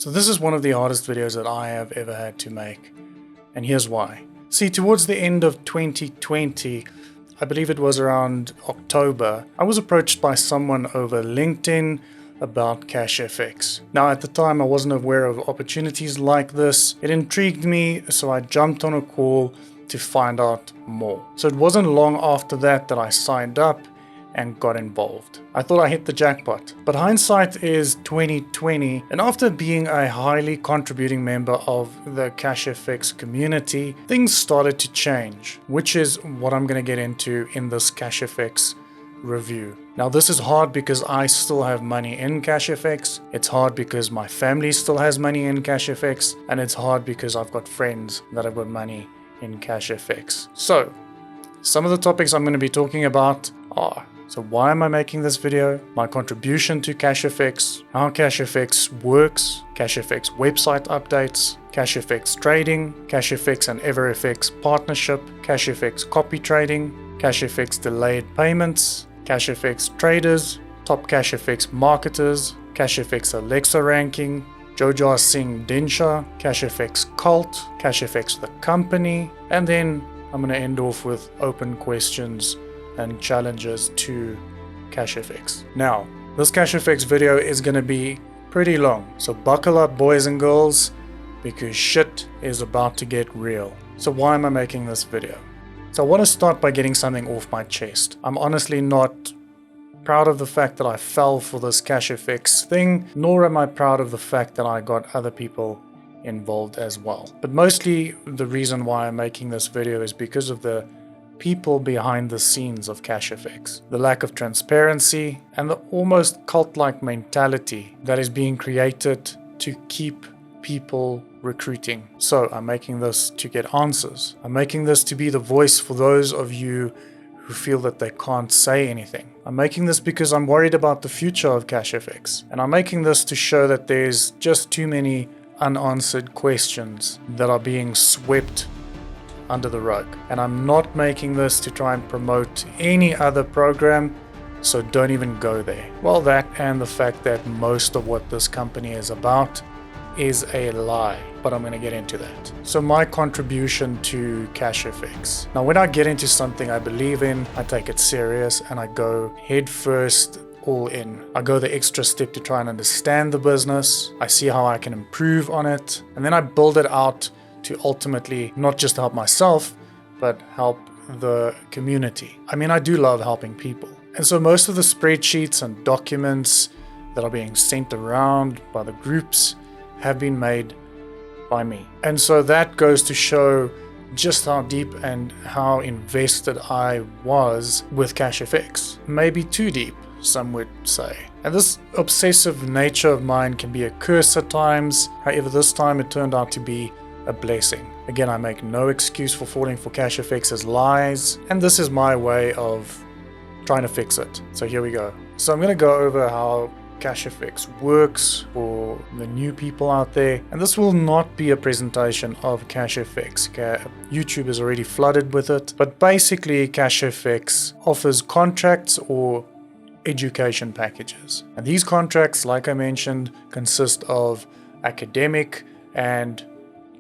So this is one of the hardest videos that I have ever had to make, and here's why. See, towards the end of 2020, I believe it was around October, I was approached by someone over LinkedIn about CashFX. Now at the time I wasn't aware of opportunities like this. It intrigued me, so I jumped on a call to find out more. So it wasn't long after that I signed up and got involved. I thought I hit the jackpot. But hindsight is 2020, and after being a highly contributing member of the CashFX community, things started to change, which is what I'm going to get into in this CashFX review. Now this is hard because I still have money in CashFX, it's hard because my family still has money in CashFX, and it's hard because I've got friends that have got money in CashFX. So, some of the topics I'm going to be talking about are: so why am I making this video? My contribution to CashFX, how CashFX works, CashFX website updates, CashFX Trading, CashFX and EverFX partnership, CashFX copy trading, CashFX Delayed payments, CashFX Traders, top CashFX marketers, CashFX Alexa ranking, Jojar Singh, CashFX Cult, CashFX the company, and then I'm going to end off with open questions and challenges to CashFX. Now, this CashFX video is going to be pretty long, so buckle up boys and girls, because shit is about to get real. So why am I making this video? So I want to start by getting something off my chest. I'm honestly not proud of the fact that I fell for this CashFX thing, nor am I proud of the fact that I got other people involved as well. But mostly the reason why I'm making this video is because of the people behind the scenes of CashFX, the lack of transparency, and the almost cult-like mentality that is being created to keep people recruiting. So I'm making this to get answers. I'm making this to be the voice for those of you who feel that they can't say anything. I'm making this because I'm worried about the future of CashFX, and I'm making this to show that there's just too many unanswered questions that are being swept under the rug. And I'm not making this to try and promote any other program, so don't even go there. Well, that and the fact that most of what this company is about is a lie, but I'm going to get into that. So my contribution to CashFX. Now when I get into something I believe in, I take it serious and I go head first, all in. I go the extra step to try and understand the business. I see how I can improve on it, and then I build it out to ultimately not just help myself, but help the community. I mean, I do love helping people. And so most of the spreadsheets and documents that are being sent around by the groups have been made by me. And so that goes to show just how deep and how invested I was with CashFX. Maybe too deep, some would say. And this obsessive nature of mine can be a curse at times. However, this time it turned out to be a blessing. Again, I make no excuse for falling for CashFX's lies, and this is my way of trying to fix it. So here we go. So I'm going to go over how CashFX works for the new people out there, and this will not be a presentation of CashFX. YouTube is already flooded with it, but basically CashFX offers contracts or education packages, and these contracts, like I mentioned, consist of academic and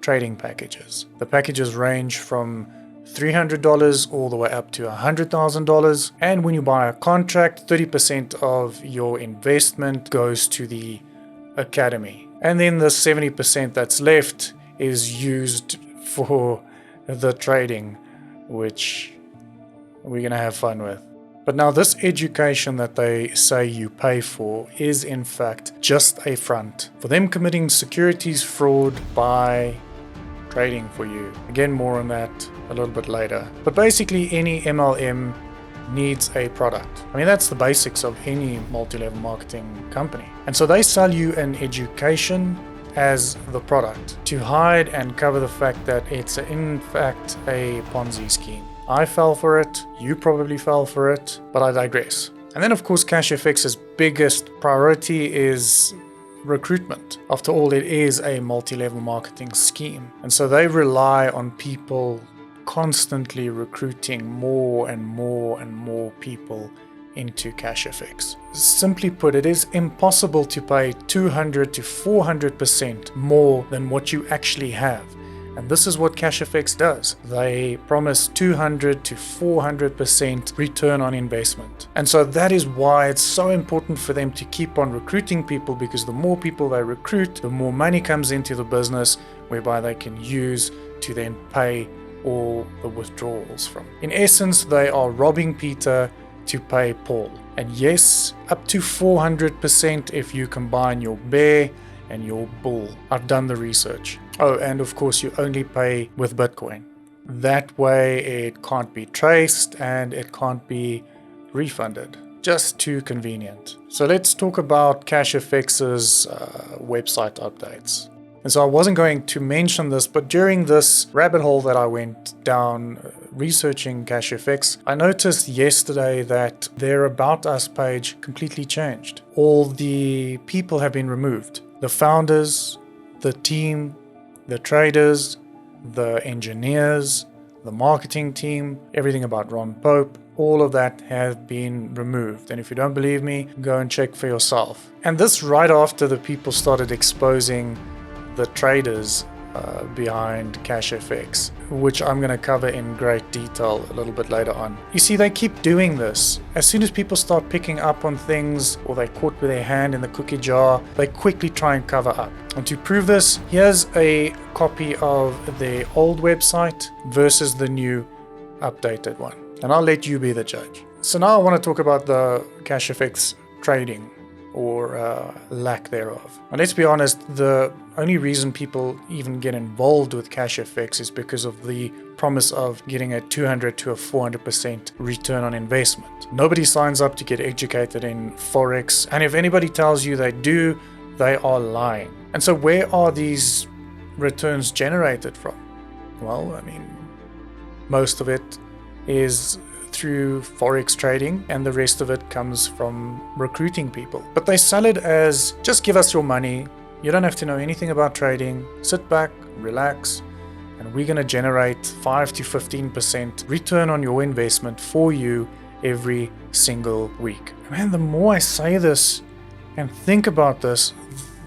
trading packages. The packages range from $300 all the way up to $100,000, and when you buy a contract, 30% of your investment goes to the academy, and then the 70% that's left is used for the trading, which we're gonna have fun with. But now this education that they say you pay for is in fact just a front for them committing securities fraud by trading for you. Again, more on that a little bit later. But basically any MLM needs a product. I mean, that's the basics of any multi-level marketing company. And so they sell you an education as the product to hide and cover the fact that it's in fact a Ponzi scheme. I fell for it, you probably fell for it, but I digress. And then of course CashFX's biggest priority is recruitment. After all, it is a multi-level marketing scheme, and so they rely on people constantly recruiting more and more and more people into CashFX. Simply put, it is impossible to pay 200 to 400% more than what you actually have. And this is what CashFX does. They promise 200 to 400% return on investment. And so that is why it's so important for them to keep on recruiting people, because the more people they recruit, the more money comes into the business, whereby they can use to then pay all the withdrawals from. In essence, they are robbing Peter to pay Paul. And yes, up to 400% if you combine your bear and your bull. I've done the research. Oh, and of course you only pay with Bitcoin. That way it can't be traced and it can't be refunded. Just too convenient. So let's talk about CashFX's website updates. And so I wasn't going to mention this, but during this rabbit hole that I went down researching CashFX, I noticed yesterday that their About Us page completely changed. All the people have been removed. The founders, the team, the traders, the engineers, the marketing team, everything about Ron Pope, all of that has been removed. And if you don't believe me, go and check for yourself. And this right after the people started exposing the traders behind CashFX, which I'm going to cover in great detail a little bit later on. You see, they keep doing this. As soon as people start picking up on things, or they're caught with their hand in the cookie jar, they quickly try and cover up. And to prove this, here's a copy of their old website versus the new updated one. And I'll let you be the judge. So now I want to talk about the CashFX Trading, or lack thereof. And let's be honest, the only reason people even get involved with CashFX is because of the promise of getting a 200 to a 400% return on investment. Nobody signs up to get educated in Forex, and if anybody tells you they do, they are lying. And so where are these returns generated from? Well, I mean, most of it is through Forex trading, and the rest of it comes from recruiting people. But they sell it as, just give us your money, you don't have to know anything about trading, sit back, relax, and we're going to generate 5 to 15% return on your investment for you every single week. Man, the more I say this and think about this,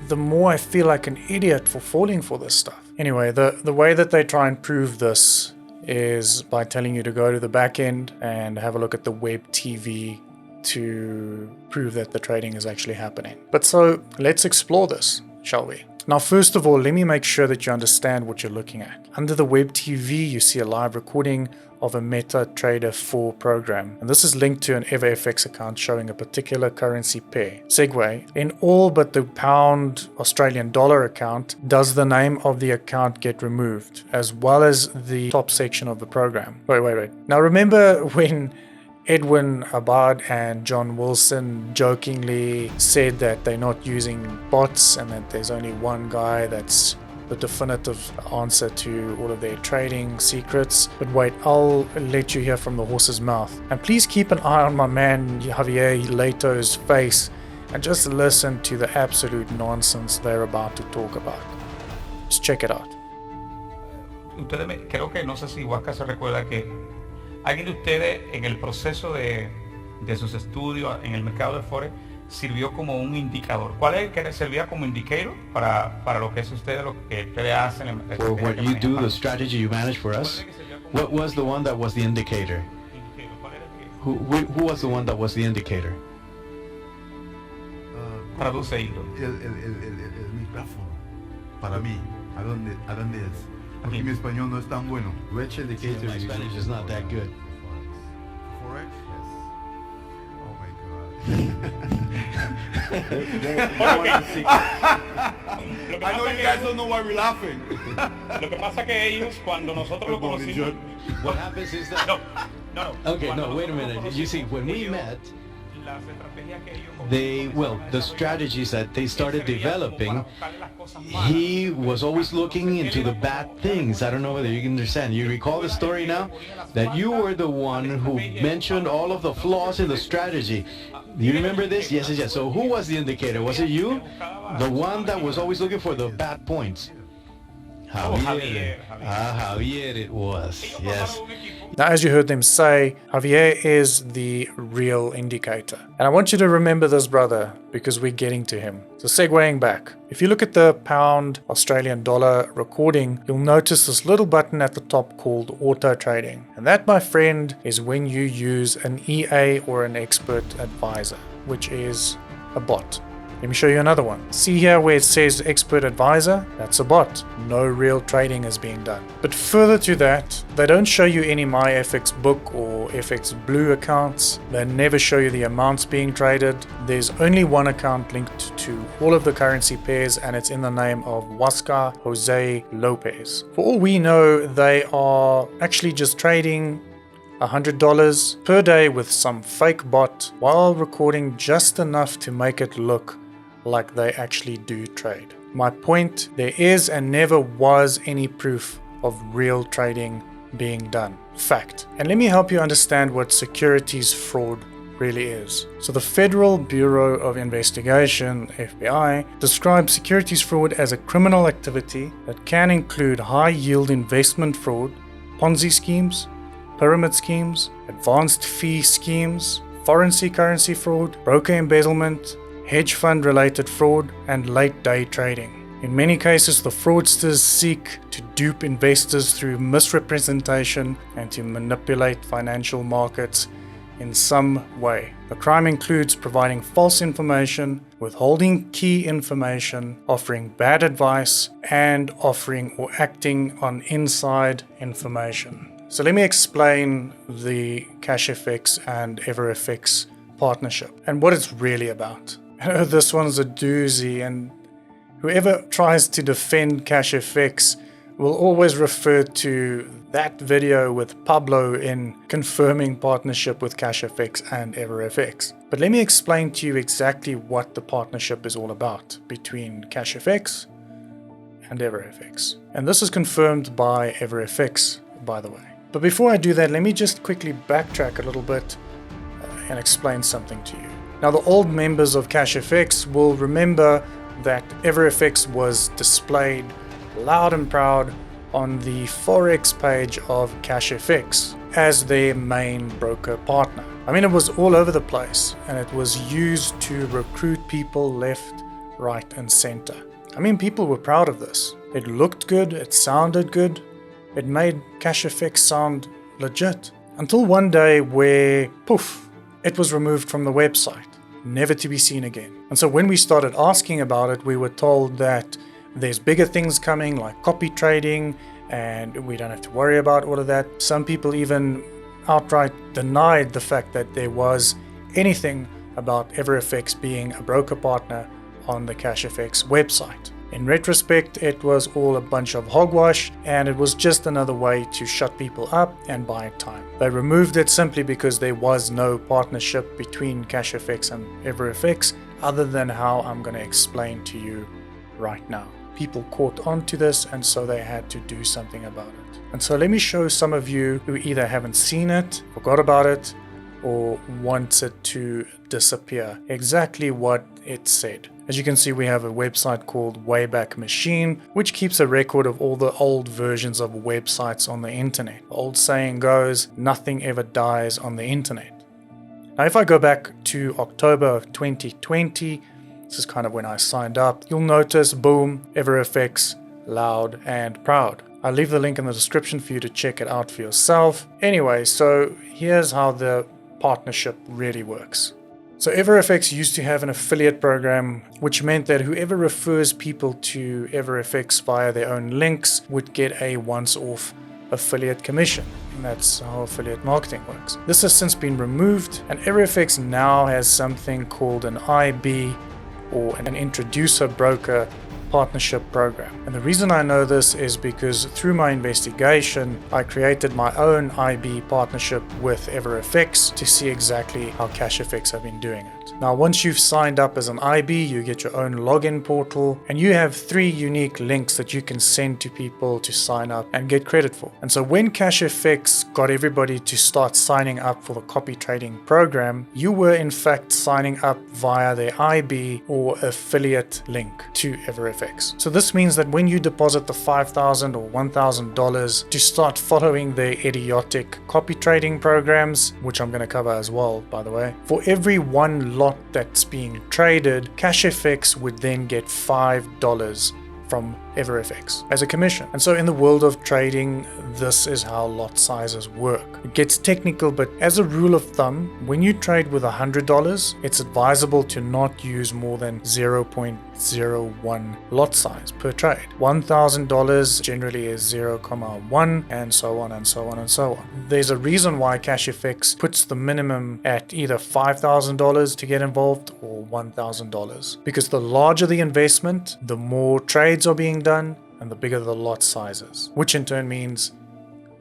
the more I feel like an idiot for falling for this stuff. Anyway, the way that they try and prove this is by telling you to go to the back end and have a look at the web TV to prove that the trading is actually happening. But so let's explore this, shall we? Now, first of all, let me make sure that you understand what you're looking at. Under the web TV, you see a live recording of a MetaTrader 4 program. And this is linked to an EverFX account showing a particular currency pair. Segue, in all but the pound Australian dollar account, does the name of the account get removed, as well as the top section of the program. Wait. Now remember when Edwin Abad and John Wilson jokingly said that they're not using bots and that there's only one guy that's the definitive answer to all of their trading secrets? But wait, I'll let you hear from the horse's mouth. And please keep an eye on my man Javier Leto's face and just listen to the absolute nonsense they're about to talk about. Just check it out. Ustedes, creo que no sé si Huasca se recuerda que alguien de ustedes en el proceso de sus estudios en el mercado de Forex sirvió como un indicador. ¿Cuál es el que servía como indicator para lo que es ustedes, lo que ustedes hacen? For what you do, the strategy you manage for us, what was the one that was the indicator? Who was the one that was the indicator? Traduceído. El micrófono, para mí, ¿a dónde es? Porque mi español no es tan bueno. Which indicator? My Spanish is not that good. Forex? Yes. Oh my God. I know you guys don't know why we're laughing. Lo que pasa que ellos, cuando nosotros lo conocimos... What happens is that... No. Okay, no, wait a minute. You see, when we met, the strategies that they started developing, he was always looking into the bad things. I don't know whether you can understand. You recall the story now? That you were the one who mentioned all of the flaws in the strategy. Do you remember this? Yes. So who was the indicator? Was it you? The one that was always looking for the bad points. Javier. Javier it was. Yes. Now, as you heard them say, Javier is the real indicator. And I want you to remember this brother because we're getting to him. So segueing back, if you look at the pound Australian dollar recording, you'll notice this little button at the top called auto trading. And that, my friend, is when you use an EA or an expert advisor, which is a bot. Let me show you another one. See here where it says expert advisor? That's a bot. No real trading is being done. But further to that, they don't show you any MyFX book or FX Blue accounts. They never show you the amounts being traded. There's only one account linked to all of the currency pairs, and it's in the name of Huascar Jose Lopez. For all we know, they are actually just trading $100 per day with some fake bot while recording just enough to make it look like they actually do trade. My point, there is and never was any proof of real trading being done. Fact. And let me help you understand what securities fraud really is. So the Federal Bureau of Investigation, FBI, describes securities fraud as a criminal activity that can include high yield investment fraud, Ponzi schemes, pyramid schemes, advanced fee schemes, foreign currency fraud, broker embezzlement, hedge fund related fraud, and late day trading. In many cases, the fraudsters seek to dupe investors through misrepresentation and to manipulate financial markets in some way. The crime includes providing false information, withholding key information, offering bad advice, and offering or acting on inside information. So let me explain the CashFX and EverFX partnership and what it's really about. I know this one's a doozy, and whoever tries to defend CashFX will always refer to that video with Pablo in confirming partnership with CashFX and EverFX. But let me explain to you exactly what the partnership is all about between CashFX and EverFX. And this is confirmed by EverFX, by the way. But before I do that, let me just quickly backtrack a little bit and explain something to you. Now, the old members of CashFX will remember that EverFX was displayed loud and proud on the Forex page of CashFX as their main broker partner. I mean, it was all over the place, and it was used to recruit people left, right, and center. I mean, people were proud of this. It looked good, it sounded good, it made CashFX sound legit. Until one day where, poof, it was removed from the website, never to be seen again. And so when we started asking about it, we were told that there's bigger things coming like copy trading, and we don't have to worry about all of that. Some people even outright denied the fact that there was anything about EverFX being a broker partner on the CashFX website. In retrospect, it was all a bunch of hogwash, and it was just another way to shut people up and buy time. They removed it simply because there was no partnership between CashFX and EverFX other than how I'm going to explain to you right now. People caught on to this, and so they had to do something about it. And so let me show some of you who either haven't seen it, forgot about it, or wants it to disappear exactly what it said. As you can see, we have a website called Wayback Machine, which keeps a record of all the old versions of websites on the internet. The old saying goes, nothing ever dies on the internet. Now, if I go back to October of 2020, this is kind of when I signed up, you'll notice, boom, EverFX, loud and proud. I'll leave the link in the description for you to check it out for yourself. Anyway, so here's how the partnership really works. So EverFX used to have an affiliate program, which meant that whoever refers people to EverFX via their own links would get a once-off affiliate commission. And that's how affiliate marketing works. This has since been removed, and EverFX now has something called an IB, or an introducer broker partnership program. And the reason I know this is because through my investigation, I created my own IB partnership with EverFX to see exactly how CashFX have been doing it. Now, once you've signed up as an IB, you get your own login portal, and you have 3 unique links that you can send to people to sign up and get credit for. And so when CashFX got everybody to start signing up for the copy trading program, you were in fact signing up via their IB or affiliate link to EverFX. EverFX. So this means that when you deposit the $5,000 or $1,000 to start following their idiotic copy trading programs, which I'm going to cover as well, by the way, for every one lot that's being traded, CashFX would then get $5 from EverFX as a commission. And so in the world of trading, this is how lot sizes work. It gets technical, but as a rule of thumb, when you trade with $100, it's advisable to not use more than 0.01 lot size per trade. $1,000 generally is 0.1, and so on and so on and so on. There's a reason why CashFX puts the minimum at either $5,000 to get involved or $1,000, because the larger the investment, the more trades are being done and the bigger the lot sizes, which in turn means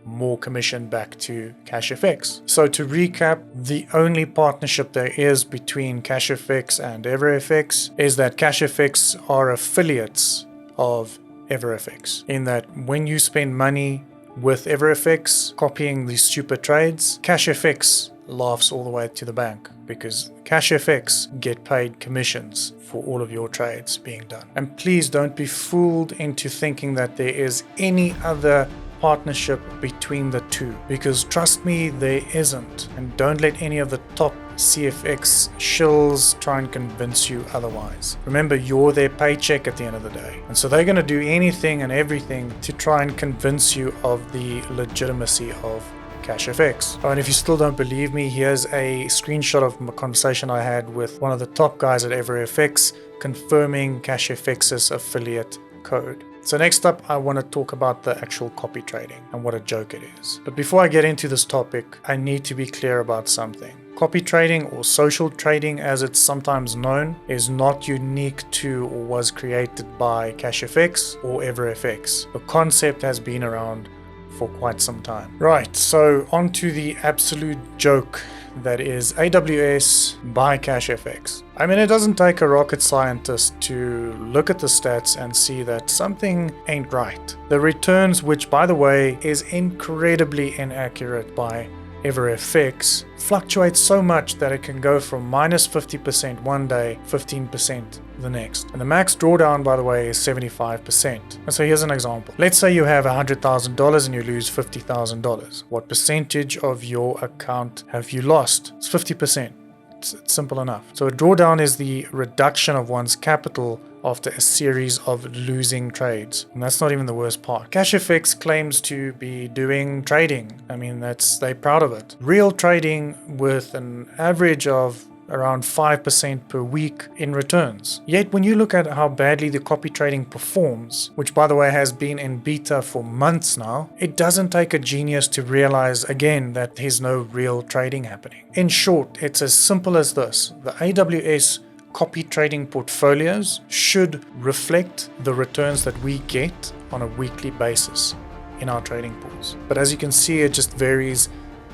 more commission back to CashFX. So to recap, the only partnership there is between CashFX and EverFX is that CashFX are affiliates of EverFX, in that when you spend money with EverFX copying these stupid trades, CashFX laughs all the way to the bank, because CashFX get paid commissions for all of your trades being done. And please don't be fooled into thinking that there is any other partnership between the two, because trust me, there isn't. And don't let any of the top CFX shills try and convince you otherwise. Remember, you're their paycheck at the end of the day, and so they're going to do anything and everything to try and convince you of the legitimacy of CashFX. Oh, and if you still don't believe me, here's a screenshot of a conversation I had with one of the top guys at EverFX confirming CashFX's affiliate code. So next up, I want to talk about the actual copy trading and what a joke it is. But before I get into this topic, I need to be clear about something. Copy trading, or social trading as it's sometimes known, is not unique to or was created by CashFX or EverFX. The concept has been around for quite some time. Right, so on to the absolute joke that is AWS by CashFX. I mean, it doesn't take a rocket scientist to look at the stats and see that something ain't right. The returns, which by the way is incredibly inaccurate by EverFX, fluctuate so much that it can go from minus 50% one day, 15% the next. And the max drawdown, by the way, is 75%. And so here's an example. Let's say you have $100,000 and you lose $50,000. What percentage of your account have you lost? It's 50%. It's simple enough. So a drawdown is the reduction of one's capital after a series of losing trades. And that's not even the worst part. CashFX claims to be doing trading. I mean, they're proud of it. Real trading with an average of around 5% per week in returns. Yet when you look at how badly the copy trading performs, which by the way has been in beta for months now, it doesn't take a genius to realize again that there's no real trading happening. In short, it's as simple as this. The AWS copy trading portfolios should reflect the returns that we get on a weekly basis in our trading pools. But as you can see, it just varies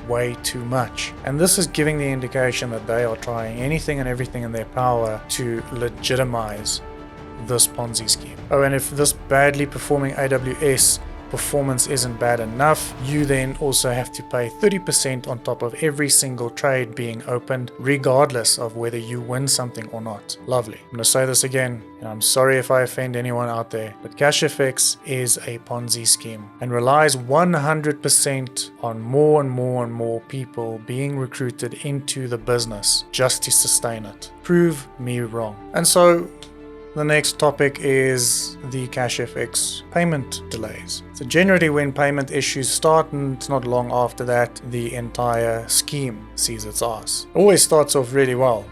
way too much. And this is giving the indication that they are trying anything and everything in their power to legitimize this Ponzi scheme. Oh, and if this badly performing AWS performance isn't bad enough, you then also have to pay 30% on top of every single trade being opened, regardless of whether you win something or not. Lovely. I'm going to say this again, and I'm sorry if I offend anyone out there, but CashFX is a Ponzi scheme and relies 100% on more and more and more people being recruited into the business just to sustain it. Prove me wrong. And so the next topic is the CashFX payment delays. So generally when payment issues start, and it's not long after that, the entire scheme sees its ass. It always starts off really well.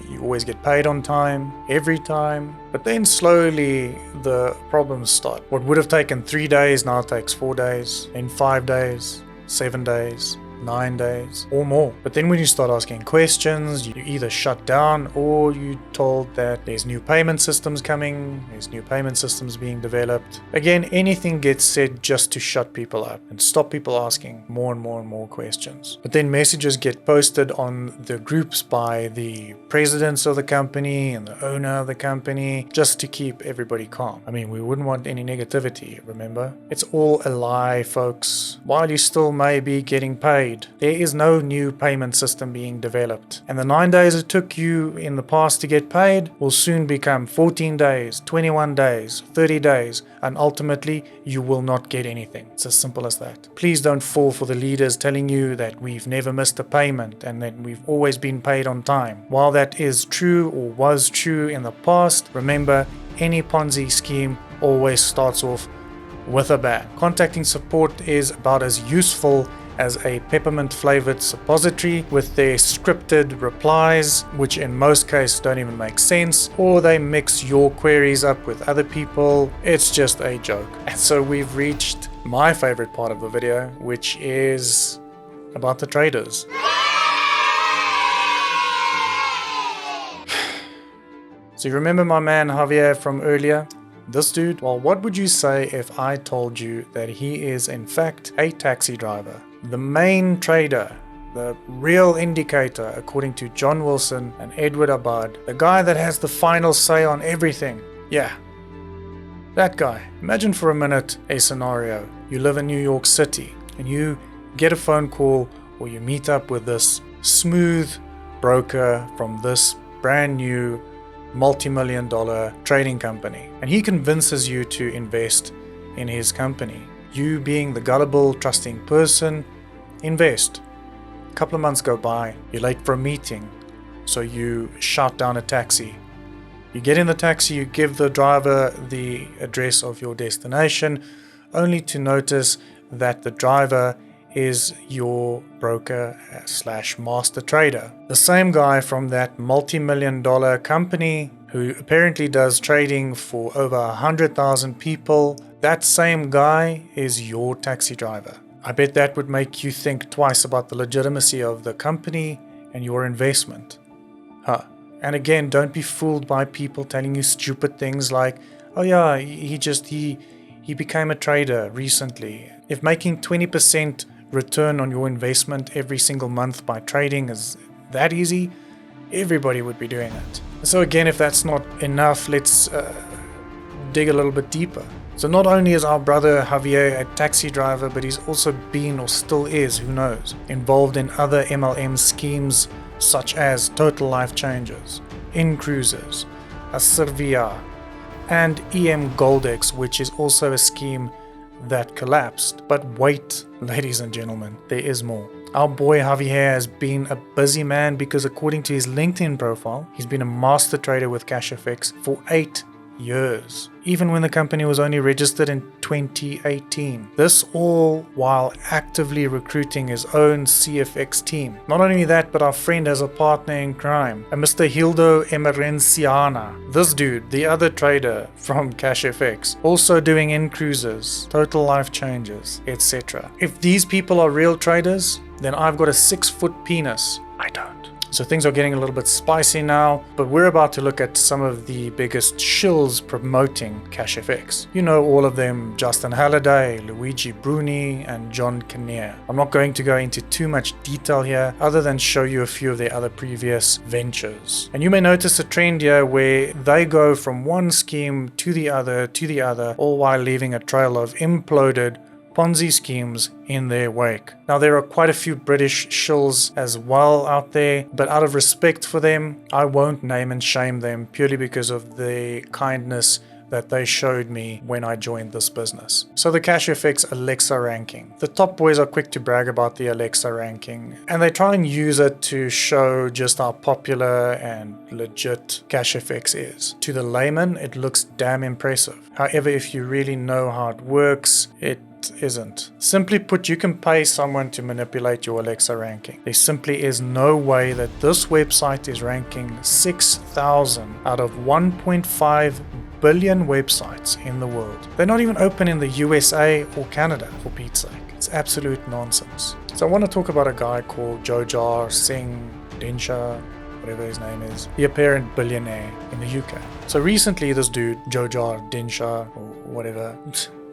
You always get paid on time, every time, but then slowly the problems start. What would have taken 3 days now takes 4 days, then 5 days, 7 days, 9 days or more. But then when you start asking questions, you either shut down or you told that there's new payment systems coming, there's new payment systems being developed. Again, anything gets said just to shut people up and stop people asking more and more and more questions. But then messages get posted on the groups by the presidents of the company and the owner of the company just to keep everybody calm. I mean, we wouldn't want any negativity, remember? It's all a lie, folks. While you still may be getting paid, paid. There is no new payment system being developed. And the 9 days it took you in the past to get paid will soon become 14 days, 21 days, 30 days, and ultimately you will not get anything. It's as simple as that. Please don't fall for the leaders telling you that we've never missed a payment and that we've always been paid on time. While that is true or was true in the past, remember, any Ponzi scheme always starts off with a bang. Contacting support is about as useful as a peppermint flavored suppository with their scripted replies, which in most cases don't even make sense, or they mix your queries up with other people. It's just a joke. And so we've reached my favorite part of the video, which is about the traders. So you remember my man Javier from earlier? This dude, well, what would you say if I told you that he is in fact a taxi driver? The main trader, the real indicator according to John Wilson and Edward Abad, the guy that has the final say on everything. Yeah, that guy. Imagine for a minute a scenario. You live in New York City and you get a phone call or you meet up with this smooth broker from this brand new multi-million-dollar trading company, and he convinces you to invest in his company. You, being the gullible, trusting person, invest. A couple of months go by, you're late for a meeting, so you shout down a taxi. You get in the taxi, you give the driver the address of your destination, only to notice that the driver is your broker / master trader. The same guy from that multi-million-dollar company who apparently does trading for over 100,000 people. That same guy is your taxi driver. I bet that would make you think twice about the legitimacy of the company and your investment. And again, don't be fooled by people telling you stupid things like, oh yeah, he became a trader recently. If making 20% return on your investment every single month by trading is that easy, everybody would be doing it. So again, if that's not enough, let's dig a little bit deeper. So not only is our brother Javier a taxi driver, but he's also been, or still is, who knows, involved in other MLM schemes such as Total Life Changes, InCruises, Servia, and EM Goldex, which is also a scheme that collapsed. But wait, ladies and gentlemen, there is more. Our boy Javier has been a busy man because according to his LinkedIn profile, he's been a master trader with CashFX for 8 years, even when the company was only registered in 2018. This all while actively recruiting his own CFX team. Not only that, but our friend has a partner in crime, a Mr. Hildo Emerenciana. This dude, the other trader from CashFX, also doing InCruises, Total Life Changes, etc. If these people are real traders, then I've got a 6-foot penis. I don't. So things are getting a little bit spicy now, but we're about to look at some of the biggest shills promoting CashFX. You know all of them: Justin Halliday, Luigi Bruni, and John Kinnear. I'm not going to go into too much detail here, other than show you a few of their other previous ventures. And you may notice a trend here where they go from one scheme to the other, all while leaving a trail of imploded Ponzi schemes in their wake. Now there are quite a few British shills as well out there, but out of respect for them, I won't name and shame them purely because of the kindness that they showed me when I joined this business. So the CashFX Alexa ranking. The top boys are quick to brag about the Alexa ranking, and they try and use it to show just how popular and legit CashFX is. To the layman, it looks damn impressive. However, if you really know how it works, it isn't. Simply put, you can pay someone to manipulate your Alexa ranking. There simply is no way that this website is ranking 6,000 out of 1.5 billion websites in the world. They're not even open in the USA or Canada, for Pete's sake. It's absolute nonsense. So I want to talk about a guy called Jojar Singh, whatever his name is, the apparent billionaire in the UK. So recently this dude, Jojar Dinsha, or whatever,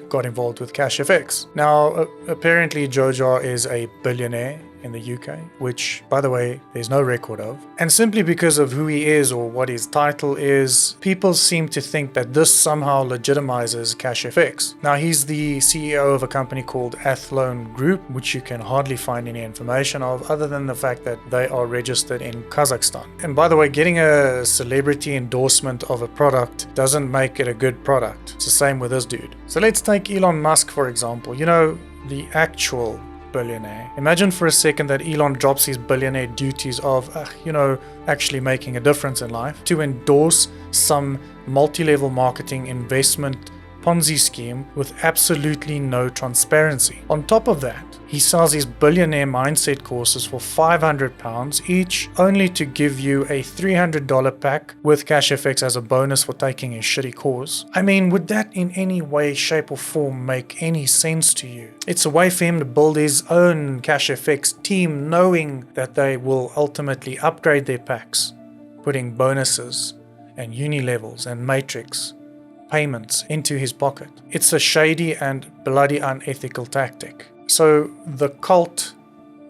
got involved with CashFX. Now, apparently Jojar is a billionaire in the UK, which, by the way, there's no record of. And simply because of who he is or what his title is, people seem to think that this somehow legitimizes CashFX. Now, he's the CEO of a company called Athlone Group, which you can hardly find any information of other than the fact that they are registered in Kazakhstan. And by the way, getting a celebrity endorsement of a product doesn't make it a good product. It's the same with this dude. So let's take Elon Musk, for example. You know, the actual billionaire. Imagine for a second that Elon drops his billionaire duties of, actually making a difference in life to endorse some multi-level marketing investment Ponzi scheme with absolutely no transparency. On top of that, he sells his billionaire mindset courses for £500 each, only to give you a $300 pack with CashFX as a bonus for taking a shitty course. I mean, would that in any way, shape or form make any sense to you? It's a way for him to build his own CashFX team, knowing that they will ultimately upgrade their packs, putting bonuses and uni levels and matrix payments into his pocket. It's a shady and bloody unethical tactic. So the cult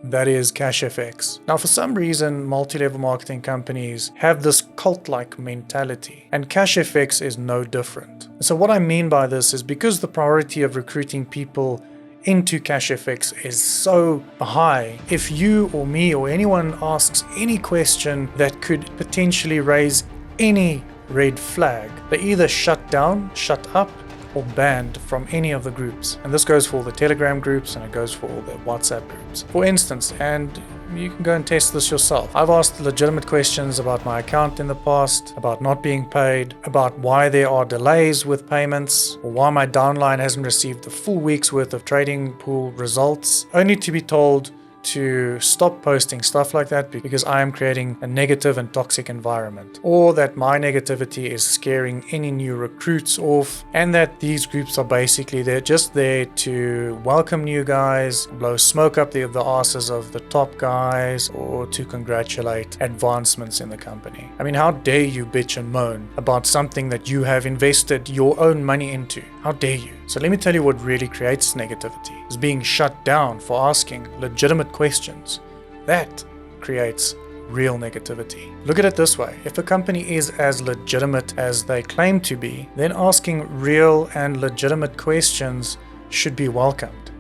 that is CashFX. Now, for some reason, multi-level marketing companies have this cult-like mentality, and CashFX is no different. So what I mean by this is because the priority of recruiting people into CashFX is so high, if you or me or anyone asks any question that could potentially raise any red flag, they're either shut down, shut up, or banned from any of the groups. And this goes for all the Telegram groups and it goes for all the WhatsApp groups. For instance, and you can go and test this yourself, I've asked legitimate questions about my account in the past, about not being paid, about why there are delays with payments, or why my downline hasn't received the full week's worth of trading pool results, only to be told to stop posting stuff like that because I am creating a negative and toxic environment, or that my negativity is scaring any new recruits off, and that these groups are basically just there to welcome new guys, blow smoke up the asses of the top guys, or to congratulate advancements in the company. I mean, how dare you bitch and moan about something that you have invested your own money into? How dare you? So let me tell you what really creates negativity, is being shut down for asking legitimate questions. That creates real negativity. Look at it this way. If a company is as legitimate as they claim to be, then asking real and legitimate questions should be welcomed,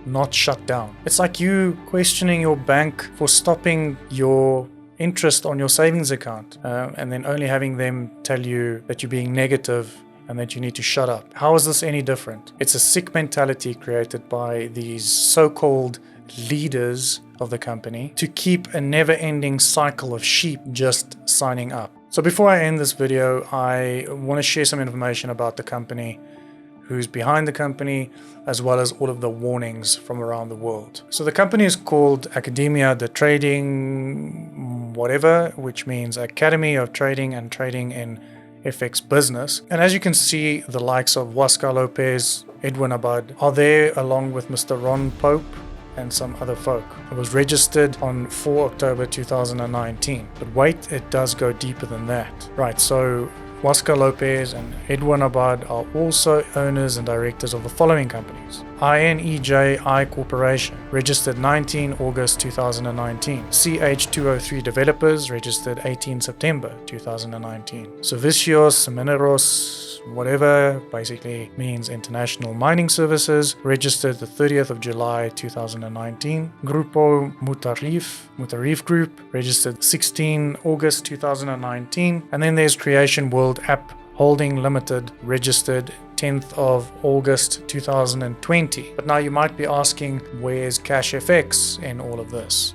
not shut down. It's like you questioning your bank for stopping your interest on your savings account and then only having them tell you that you're being negative and that you need to shut up. How is this any different? It's a sick mentality created by these so-called leaders of the company to keep a never-ending cycle of sheep just signing up. So before I end this video, I want to share some information about the company, who's behind the company, as well as all of the warnings from around the world. So the company is called Academia de Trading whatever, which means Academy of Trading and Trading in FX Business. And as you can see, the likes of Oscar Lopez, Edwin Abad are there, along with Mr. Ron Pope and some other folk. It was registered on 4 October 2019. But wait, it does go deeper than that. Right, so Oscar Lopez and Edwin Abad are also owners and directors of the following companies: INEJI Corporation, registered 19 August 2019. CH203 Developers, registered 18 September 2019. Servicios Mineros, whatever, basically means International Mining Services, registered the 30th of July 2019. Grupo Mutarif Group, registered 16 August 2019. And then there's Creation World App Holding Limited, registered 10th of August 2020. But now you might be asking, where's CashFX in all of this?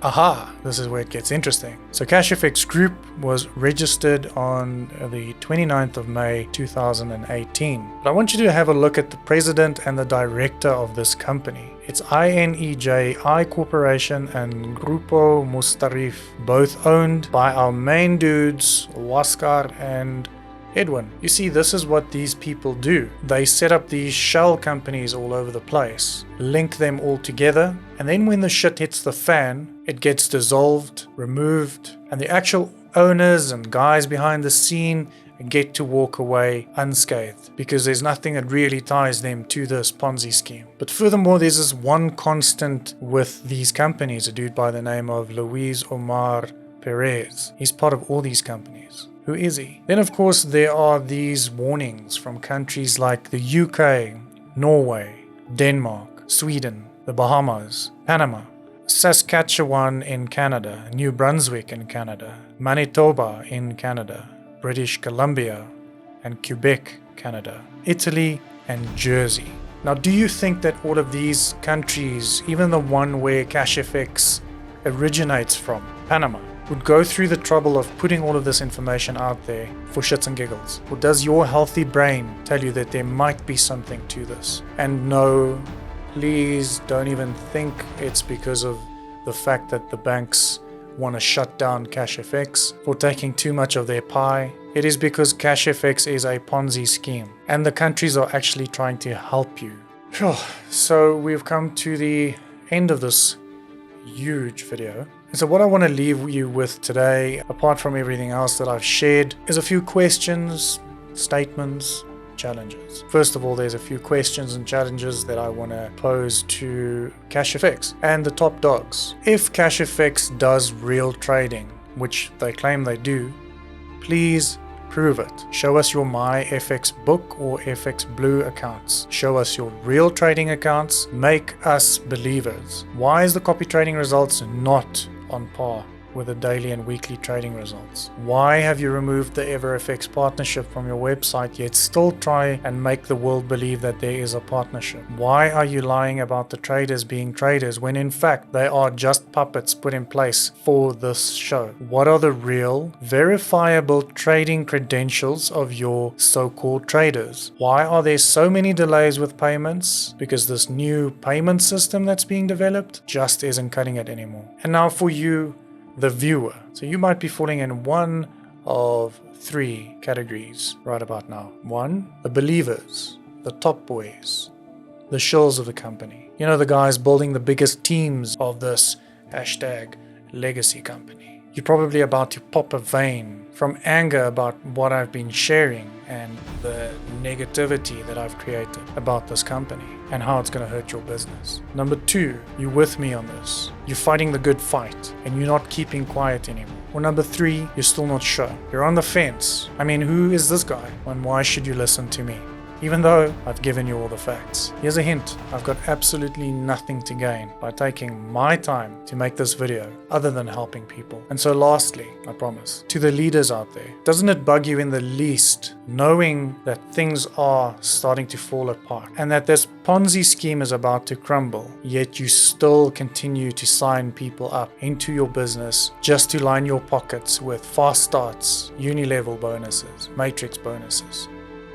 Aha, this is where it gets interesting. So CashFX Group was registered on the 29th of May 2018. But I want you to have a look at the president and the director of this company. It's INEJI Corporation and Grupo Mustarif, both owned by our main dudes, Oscar and Edwin. You see, this is what these people do. They set up these shell companies all over the place, link them all together, and then when the shit hits the fan, it gets dissolved, removed, and the actual owners and guys behind the scene get to walk away unscathed because there's nothing that really ties them to this Ponzi scheme. But furthermore, there's this one constant with these companies, a dude by the name of Luis Omar Perez. He's part of all these companies. Who is he? Then of course there are these warnings from countries like the UK, Norway, Denmark, Sweden, the Bahamas, Panama, Saskatchewan in Canada, New Brunswick in Canada, Manitoba in Canada, British Columbia and Quebec, Canada, Italy and Jersey. Now, do you think that all of these countries, even the one where CashFX originates from, Panama, would go through the trouble of putting all of this information out there for shits and giggles? Or does your healthy brain tell you that there might be something to this? And no, please don't even think it's because of the fact that the banks want to shut down CashFX for taking too much of their pie. It is because CashFX is a Ponzi scheme and the countries are actually trying to help you. So we've come to the end of this huge video. So what I want to leave you with today, apart from everything else that I've shared, is a few questions, statements, challenges. First of all, there's a few questions and challenges that I want to pose to CashFX and the top dogs. If CashFX does real trading, which they claim they do, please prove it. Show us your MyFX book or FX Blue accounts. Show us your real trading accounts. Make us believers. Why is the copy trading results not on par with the daily and weekly trading results? Why have you removed the EverFX partnership from your website yet still try and make the world believe that there is a partnership? Why are you lying about the traders being traders when in fact they are just puppets put in place for this show? What are the real, verifiable trading credentials of your so-called traders? Why are there so many delays with payments? Because this new payment system that's being developed just isn't cutting it anymore. And now for you, the viewer. So you might be falling in one of three categories right about now. One, the believers, the top boys, the shills of the company. You know, the guys building the biggest teams of this #legacy company. You're probably about to pop a vein from anger about what I've been sharing and the negativity that I've created about this company and how it's going to hurt your business. Number two, you're with me on this. You're fighting the good fight and you're not keeping quiet anymore. Or number three, you're still not sure. You're on the fence. I mean, who is this guy? And why should you listen to me? Even though I've given you all the facts. Here's a hint. I've got absolutely nothing to gain by taking my time to make this video other than helping people. And so lastly, I promise, to the leaders out there, doesn't it bug you in the least knowing that things are starting to fall apart and that this Ponzi scheme is about to crumble, yet you still continue to sign people up into your business just to line your pockets with fast starts, uni-level bonuses, matrix bonuses,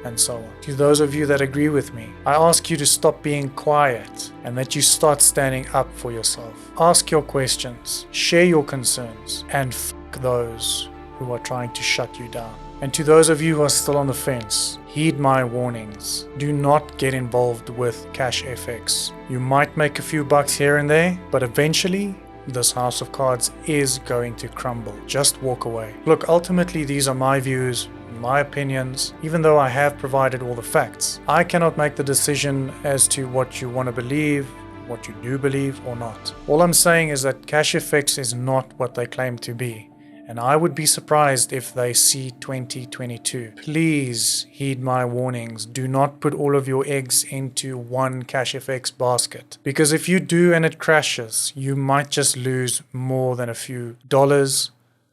and so on? To those of you that agree with me, I ask you to stop being quiet and that you start standing up for yourself. Ask your questions, share your concerns, and f*** those who are trying to shut you down. And to those of you who are still on the fence, heed my warnings. Do not get involved with CashFX. You might make a few bucks here and there, but eventually this house of cards is going to crumble. Just walk away. Look, ultimately these are my views, my opinions, even though I have provided all the facts. I cannot make the decision as to what you want to believe, what you do believe or not. All I'm saying is that CashFX is not what they claim to be, and I would be surprised if they see 2022. Please heed my warnings. Do not put all of your eggs into one CashFX basket, because if you do and it crashes, you might just lose more than a few dollars,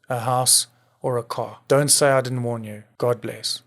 a house, or a car. Don't say I didn't warn you. God bless.